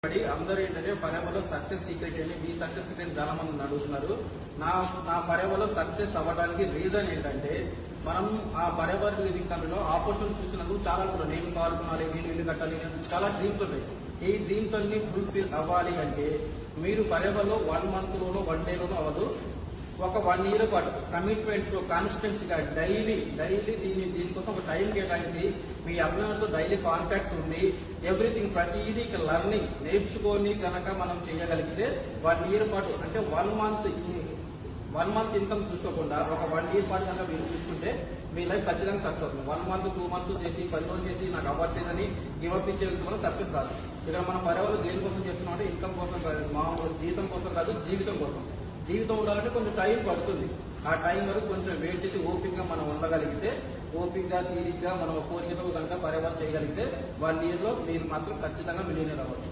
అందరూ ఏంటంటే ఫరెవర్లో success secret ఏంటి, మీ సక్సెస్ సీక్రెట్ చాలా మంది అడుగుతున్నారు. నా ఫరెవర్లో సక్సెస్ అవ్వడానికి రీజన్ ఏంటంటే, మనం ఆ ఫరెవర్ లివింగ్ కంపెనీలో ఆపర్చునిటీ చూసినందుకు చాలా కూడా నేను కారుకున్నాను, నేను ఇల్లు కట్టాలి, చాలా డ్రీమ్స్ ఉంటాయి. ఈ డ్రీమ్స్ అన్ని ఫుల్ఫిల్ అవ్వాలి అంటే మీరు ఫరెవర్లో 1 month లోనో 1 day లోనో అవ్వదు, ఒక 1 year పాటు కమిట్మెంట్ తో కాన్స్టెన్సీగా డైలీ దీనికోసం ఒక టైం కేటాయించి మీ అభిమానులతో డైలీ కాంటాక్ట్ ఉండి ఎవ్రీథింగ్ ప్రతిదీ లర్నింగ్ నేర్చుకొని కనుక మనం చేయగలిగితే 1 year పాటు అంటే 1 month ఇన్కమ్ చూసుకోకుండా ఒక 1 year పాటు కనుక మీరు చూసుకుంటే మీ లైఫ్ ఖచ్చితంగా సక్సెస్ అవుతుంది. 1 month 2 months చేసి 10 రోజులు చేసి నాకు అవ్వట్లేదని గివప్ ఇచ్చే సక్సెస్ రాదు. ఇక్కడ మన ఫరెవర్లో దేనికోసం చేస్తున్నాం అంటే ఇన్కమ్ కోసం కాదు, మామూలు జీతం కోసం కాదు, జీవితం కోసం. జీవితం ఉండాలంటే కొంచెం టైం పడుతుంది. ఆ టైం వరకు కొంచెం వెయిట్ చేసి ఓపికగా మనం ఉండగలిగితే, ఓపికగా తీరిగ్గా మనం కోరికతో కనుక ఫరెవర్ చేయగలిగితే 1 year లో మీరు మాత్రం ఖచ్చితంగా మిలియనర్ అవ్వచ్చు.